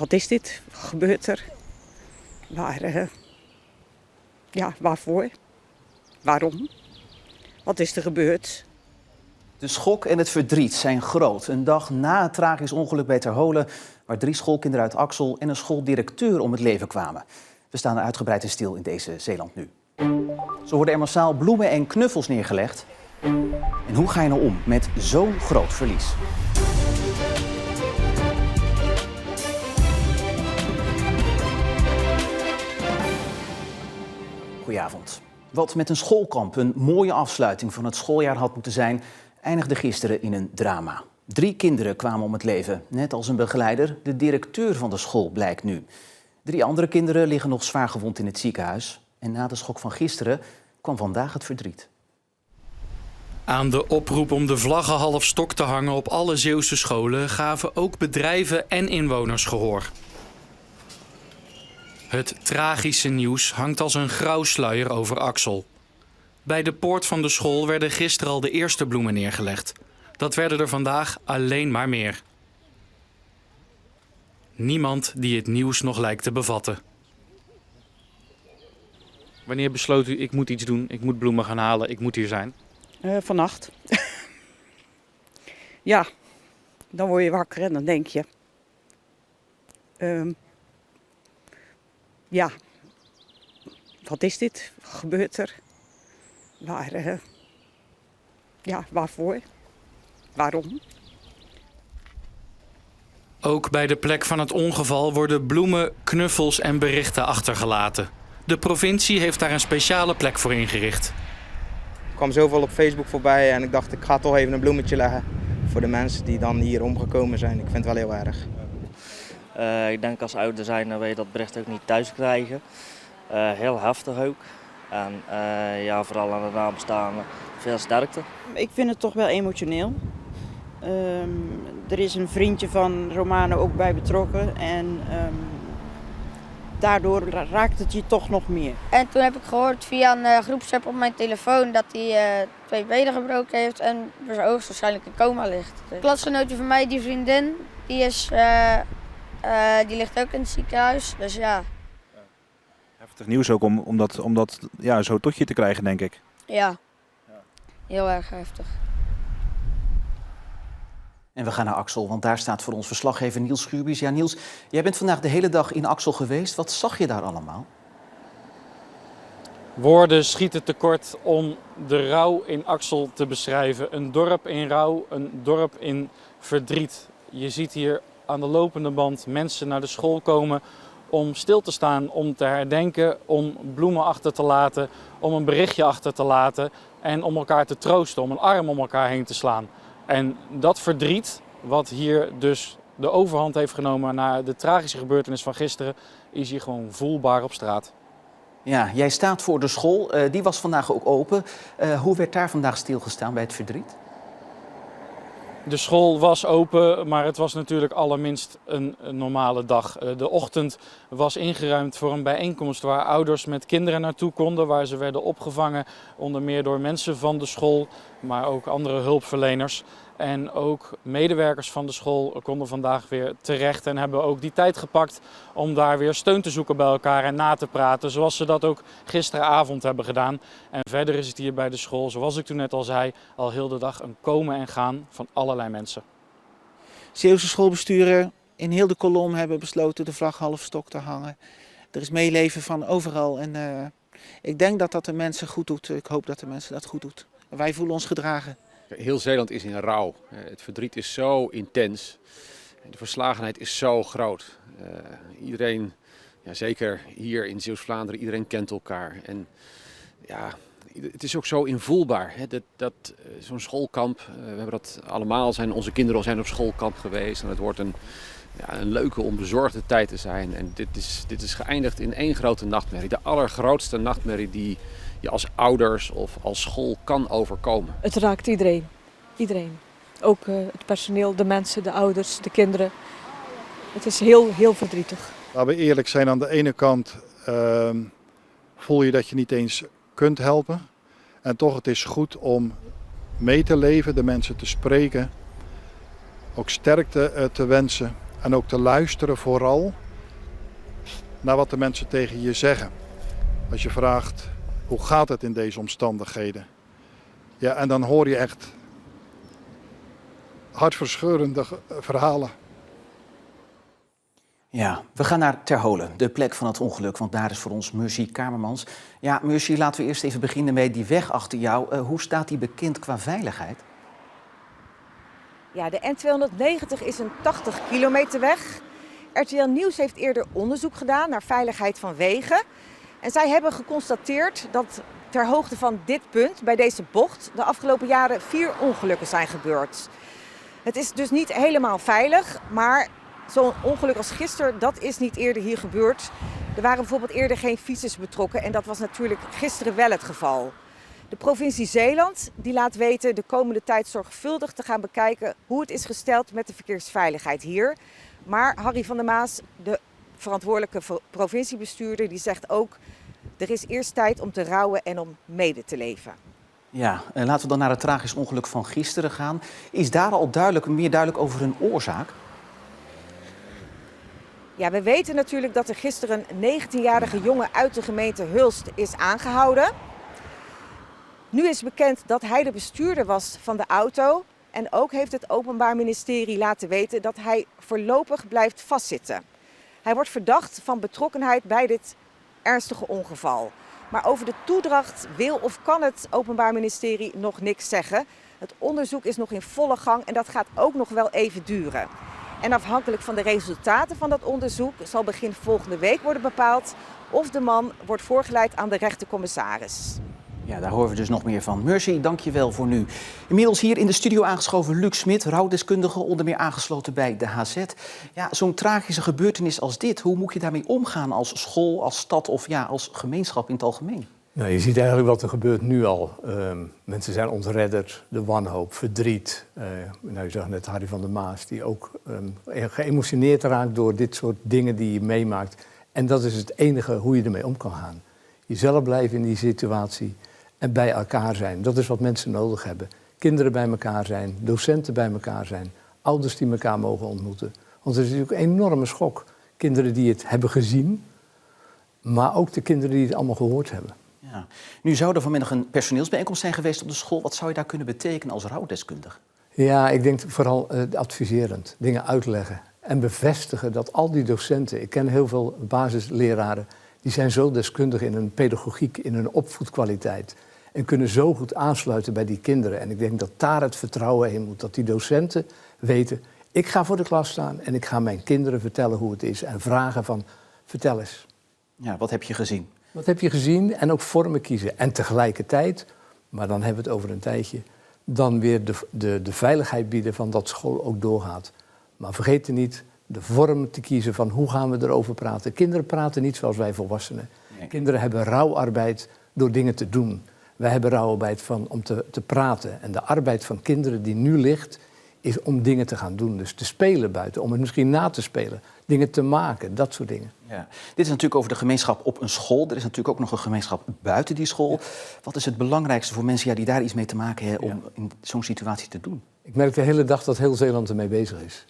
Wat is dit? Wat gebeurt er? Waarvoor? Waarom? Wat is er gebeurd? De schok en het verdriet zijn groot. Een dag na het tragisch ongeluk bij Terholen, waar 3 schoolkinderen uit Axel en een schooldirecteur om het leven kwamen. We staan er uitgebreid en stil in deze Zeeland Nu. Zo worden er massaal bloemen en knuffels neergelegd. En hoe ga je nou om met zo'n groot verlies? Goedenavond. Wat met een schoolkamp een mooie afsluiting van het schooljaar had moeten zijn, eindigde gisteren in een drama. 3 kinderen kwamen om het leven, net als een begeleider, de directeur van de school, blijkt nu. 3 andere kinderen liggen nog zwaar gewond in het ziekenhuis. En na de schok van gisteren kwam vandaag het verdriet. Aan de oproep om de vlaggen half stok te hangen op alle Zeeuwse scholen gaven ook bedrijven en inwoners gehoor. Het tragische nieuws hangt als een grauw sluier over Axel. Bij de poort van de school werden gisteren al de eerste bloemen neergelegd. Dat werden er vandaag alleen maar meer. Niemand die het nieuws nog lijkt te bevatten. Wanneer besloot u, ik moet iets doen, ik moet bloemen gaan halen, ik moet hier zijn? Vannacht. Ja, dan word je wakker en dan denk je... wat is dit? Wat gebeurt er? Waarvoor? Waarom? Ook bij de plek van het ongeval worden bloemen, knuffels en berichten achtergelaten. De provincie heeft daar een speciale plek voor ingericht. Ik kwam zoveel op Facebook voorbij en ik dacht, ik ga toch even een bloemetje leggen voor de mensen die dan hier omgekomen zijn. Ik vind het wel heel erg. Ik denk als ouder zijn, dan wil je dat bericht ook niet thuis krijgen. Heel heftig ook. En vooral aan de nabestaanden veel sterkte. Ik vind het toch wel emotioneel. Er is een vriendje van Romano ook bij betrokken en daardoor raakt het je toch nog meer. En toen heb ik gehoord via een groepsapp op mijn telefoon dat hij 2 benen gebroken heeft en hoogstwaarschijnlijk in coma ligt. Een klasgenootje van mij, die vriendin, die ligt ook in het ziekenhuis, dus ja. Heftig nieuws ook om dat zo tot je te krijgen, denk ik. Ja, heel erg heftig. En we gaan naar Axel, want daar staat voor ons verslaggever Niels Schuurbies. Ja, Niels, jij bent vandaag de hele dag in Axel geweest. Wat zag je daar allemaal? Woorden schieten tekort om de rouw in Axel te beschrijven. Een dorp in rouw, een dorp in verdriet. Je ziet hier aan de lopende band mensen naar de school komen om stil te staan, om te herdenken, om bloemen achter te laten, om een berichtje achter te laten en om elkaar te troosten, om een arm om elkaar heen te slaan. En dat verdriet, wat hier dus de overhand heeft genomen na de tragische gebeurtenis van gisteren, is hier gewoon voelbaar op straat. Ja, jij staat voor de school. Die was vandaag ook open. Hoe werd daar vandaag stilgestaan bij het verdriet? De school was open, maar het was natuurlijk allerminst een normale dag. De ochtend was ingeruimd voor een bijeenkomst waar ouders met kinderen naartoe konden, waar ze werden opgevangen, onder meer door mensen van de school, maar ook andere hulpverleners. En ook medewerkers van de school konden vandaag weer terecht en hebben ook die tijd gepakt om daar weer steun te zoeken bij elkaar en na te praten, zoals ze dat ook gisteravond hebben gedaan. En verder is het hier bij de school, zoals ik toen net al zei, al heel de dag een komen en gaan van allerlei mensen. Zeeuwse schoolbesturen in heel de kolom hebben besloten de vlag half stok te hangen. Er is meeleven van overal en ik denk dat dat de mensen goed doet. Ik hoop dat de mensen dat goed doet. Wij voelen ons gedragen. Heel Zeeland is in rouw. Het verdriet is zo intens. De verslagenheid is zo groot. Iedereen, zeker hier in Zeeuws-Vlaanderen, iedereen kent elkaar. En ja, het is ook zo invoelbaar. Zo'n schoolkamp, we hebben dat allemaal, onze kinderen zijn op schoolkamp geweest. En het wordt een leuke, onbezorgde tijd te zijn. En dit is geëindigd in één grote nachtmerrie. De allergrootste nachtmerrie die je als ouders of als school kan overkomen. Het raakt iedereen. Iedereen. Ook het personeel, de mensen, de ouders, de kinderen. Het is heel, heel verdrietig. Laten we eerlijk zijn, aan de ene kant voel je dat je niet eens kunt helpen. En toch, het is goed om mee te leven, de mensen te spreken. Ook sterkte te wensen. En ook te luisteren vooral naar wat de mensen tegen je zeggen. Als je vraagt, hoe gaat het in deze omstandigheden? Ja, en dan hoor je echt hartverscheurende verhalen. Ja, we gaan naar Terholen, de plek van het ongeluk, want daar is voor ons Mercy Kamermans. Ja, Mercy, laten we eerst even beginnen met die weg achter jou. Hoe staat die bekend qua veiligheid? Ja, de N290 is een 80 kilometer weg. RTL Nieuws heeft eerder onderzoek gedaan naar veiligheid van wegen. En zij hebben geconstateerd dat ter hoogte van dit punt, bij deze bocht, de afgelopen jaren 4 ongelukken zijn gebeurd. Het is dus niet helemaal veilig, maar zo'n ongeluk als gisteren, dat is niet eerder hier gebeurd. Er waren bijvoorbeeld eerder geen fietsers betrokken en dat was natuurlijk gisteren wel het geval. De provincie Zeeland die laat weten de komende tijd zorgvuldig te gaan bekijken hoe het is gesteld met de verkeersveiligheid hier. Maar Harry van der Maas, de verantwoordelijke provinciebestuurder, die zegt ook: er is eerst tijd om te rouwen en om mede te leven. Ja, laten we dan naar het tragisch ongeluk van gisteren gaan. Is daar al meer duidelijk over een oorzaak? Ja, we weten natuurlijk dat er gisteren een 19-jarige jongen uit de gemeente Hulst is aangehouden. Nu is bekend dat hij de bestuurder was van de auto. En ook heeft het Openbaar Ministerie laten weten dat hij voorlopig blijft vastzitten. Hij wordt verdacht van betrokkenheid bij dit ernstige ongeval. Maar over de toedracht wil of kan het Openbaar Ministerie nog niks zeggen. Het onderzoek is nog in volle gang en dat gaat ook nog wel even duren. En afhankelijk van de resultaten van dat onderzoek zal begin volgende week worden bepaald of de man wordt voorgeleid aan de rechtercommissaris. Ja, daar horen we dus nog meer van. Mercy, dank je wel voor nu. Inmiddels hier in de studio aangeschoven Luc Smit, rouwdeskundige, onder meer aangesloten bij de HZ. Ja, zo'n tragische gebeurtenis als dit, hoe moet je daarmee omgaan als school, als stad of ja, als gemeenschap in het algemeen? Nou, je ziet eigenlijk wat er gebeurt nu al. Mensen zijn ontredderd, de wanhoop, verdriet. Je zag net Harry van der Maas, die ook geëmotioneerd raakt door dit soort dingen die je meemaakt. En dat is het enige hoe je ermee om kan gaan. Jezelf blijven in die situatie en bij elkaar zijn. Dat is wat mensen nodig hebben. Kinderen bij elkaar zijn, docenten bij elkaar zijn, ouders die elkaar mogen ontmoeten. Want het is natuurlijk een enorme schok. Kinderen die het hebben gezien, maar ook de kinderen die het allemaal gehoord hebben. Ja. Nu zou er vanmiddag een personeelsbijeenkomst zijn geweest op de school. Wat zou je daar kunnen betekenen als rouwdeskundige? Ja, ik denk vooral adviserend, dingen uitleggen en bevestigen dat al die docenten, ik ken heel veel basisleraren, die zijn zo deskundig in hun pedagogiek, in hun opvoedkwaliteit en kunnen zo goed aansluiten bij die kinderen. En ik denk dat daar het vertrouwen heen moet, dat die docenten weten, ik ga voor de klas staan en ik ga mijn kinderen vertellen hoe het is en vragen van, vertel eens. Ja, wat heb je gezien? Wat heb je gezien? En ook vormen kiezen. En tegelijkertijd, maar dan hebben we het over een tijdje, dan weer de veiligheid bieden van dat school ook doorgaat. Maar vergeet er niet de vorm te kiezen van hoe gaan we erover praten. Kinderen praten niet zoals wij volwassenen. Nee. Kinderen hebben rouwarbeid door dingen te doen. Wij hebben rouwarbeid om te praten. En de arbeid van kinderen die nu ligt, is om dingen te gaan doen. Dus te spelen buiten, om het misschien na te spelen. Dingen te maken, dat soort dingen. Ja. Dit is natuurlijk over de gemeenschap op een school. Er is natuurlijk ook nog een gemeenschap buiten die school. Ja. Wat is het belangrijkste voor mensen die daar iets mee te maken hebben om in zo'n situatie te doen? Ik merk de hele dag dat heel Zeeland ermee bezig is.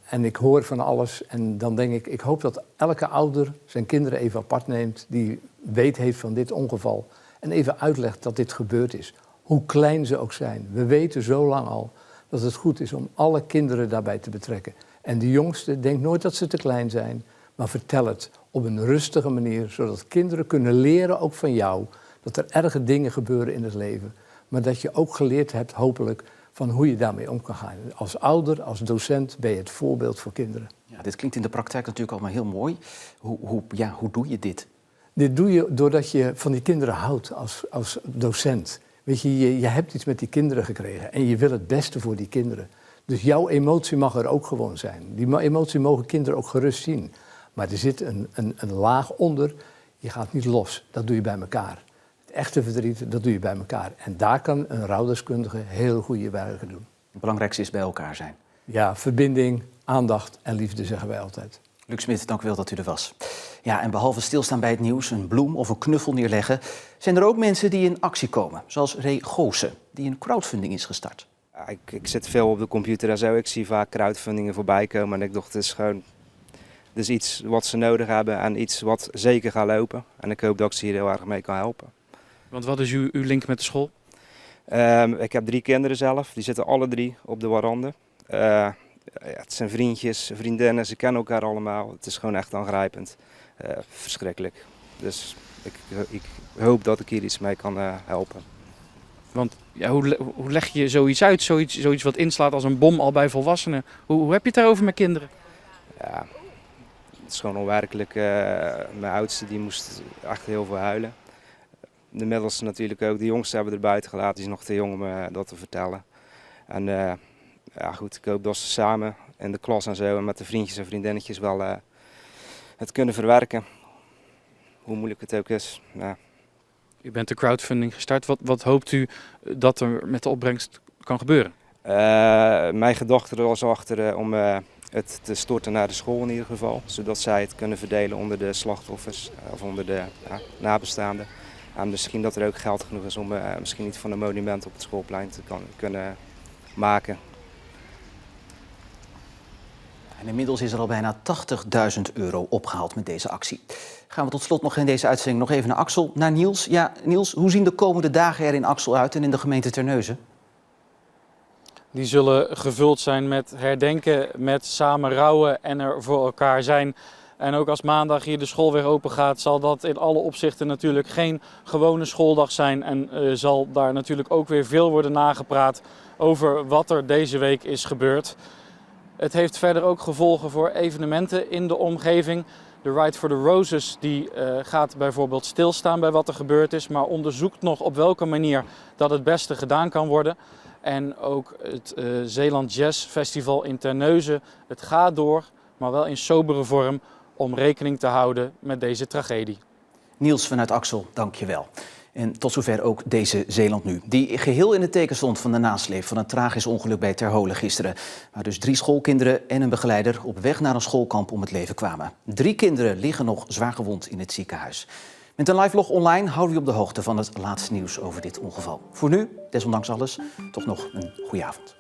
En ik hoor van alles en dan denk ik hoop dat elke ouder zijn kinderen even apart neemt die weet heeft van dit ongeval en even uitlegt dat dit gebeurd is. Hoe klein ze ook zijn. We weten zo lang al dat het goed is om alle kinderen daarbij te betrekken. En de jongste denkt nooit dat ze te klein zijn, maar vertel het op een rustige manier, zodat kinderen kunnen leren, ook van jou, dat er erge dingen gebeuren in het leven. Maar dat je ook geleerd hebt, hopelijk, van hoe je daarmee om kan gaan. Als ouder, als docent ben je het voorbeeld voor kinderen. Ja, dit klinkt in de praktijk natuurlijk allemaal heel mooi. Hoe doe je dit? Dit doe je doordat je van die kinderen houdt als docent. Weet je, je hebt iets met die kinderen gekregen en je wil het beste voor die kinderen. Dus jouw emotie mag er ook gewoon zijn. Die emotie mogen kinderen ook gerust zien. Maar er zit een laag onder. Je gaat niet los. Dat doe je bij elkaar. Het echte verdriet, dat doe je bij elkaar. En daar kan een rouwdeskundige heel goede werken doen. Het belangrijkste is bij elkaar zijn. Ja, verbinding, aandacht en liefde zeggen wij altijd. Luc Smit, dank u wel dat u er was. Ja, en behalve stilstaan bij het nieuws, een bloem of een knuffel neerleggen, zijn er ook mensen die in actie komen. Zoals Ray Goossen, die een crowdfunding is gestart. Ik zit veel op de computer en zo. Ik zie vaak crowdfundingen voorbij komen. En ik dacht, het is gewoon iets wat ze nodig hebben en iets wat zeker gaat lopen. En ik hoop dat ik ze hier heel erg mee kan helpen. Want wat is uw link met de school? Ik heb 3 kinderen zelf. Die zitten alle 3 op de warande. Het zijn vriendjes, vriendinnen. Ze kennen elkaar allemaal. Het is gewoon echt aangrijpend. Verschrikkelijk. Dus ik hoop dat ik hier iets mee kan helpen. Want ja, hoe leg je zoiets uit? Zoiets wat inslaat als een bom al bij volwassenen. Hoe heb je het daarover met kinderen? Ja, het is gewoon onwerkelijk. Mijn oudste die moest echt heel veel huilen. De middelste natuurlijk ook. De jongste hebben we er buiten gelaten. Die is nog te jong om dat te vertellen. En ja, goed, ik hoop dat ze samen in de klas en zo en met de vriendjes en vriendinnetjes wel het kunnen verwerken. Hoe moeilijk het ook is. Ja. U bent de crowdfunding gestart. Wat hoopt u dat er met de opbrengst kan gebeuren? Mijn gedachte was achter om het te storten naar de school in ieder geval. Zodat zij het kunnen verdelen onder de slachtoffers of onder de nabestaanden. En misschien dat er ook geld genoeg is om misschien iets van een monument op het schoolplein te kunnen maken. En inmiddels is er al bijna €80.000 opgehaald met deze actie. Gaan we tot slot nog in deze uitzending nog even naar Axel, naar Niels. Ja, Niels, hoe zien de komende dagen er in Axel uit en in de gemeente Terneuzen? Die zullen gevuld zijn met herdenken, met samen rouwen en er voor elkaar zijn. En ook als maandag hier de school weer open gaat, zal dat in alle opzichten natuurlijk geen gewone schooldag zijn. En zal daar natuurlijk ook weer veel worden nagepraat over wat er deze week is gebeurd. Het heeft verder ook gevolgen voor evenementen in de omgeving. De Ride for the Roses die gaat bijvoorbeeld stilstaan bij wat er gebeurd is, maar onderzoekt nog op welke manier dat het beste gedaan kan worden. En ook het Zeeland Jazz Festival in Terneuzen. Het gaat door, maar wel in sobere vorm, om rekening te houden met deze tragedie. Niels vanuit Axel, dank je wel. En tot zover ook deze Zeeland Nu, die geheel in het teken stond van de nasleep van een tragisch ongeluk bij Terholen gisteren. Waar dus 3 schoolkinderen en een begeleider op weg naar een schoolkamp om het leven kwamen. 3 kinderen liggen nog zwaar gewond in het ziekenhuis. Met een live vlog online houden we op de hoogte van het laatste nieuws over dit ongeval. Voor nu, desondanks alles, toch nog een goede avond.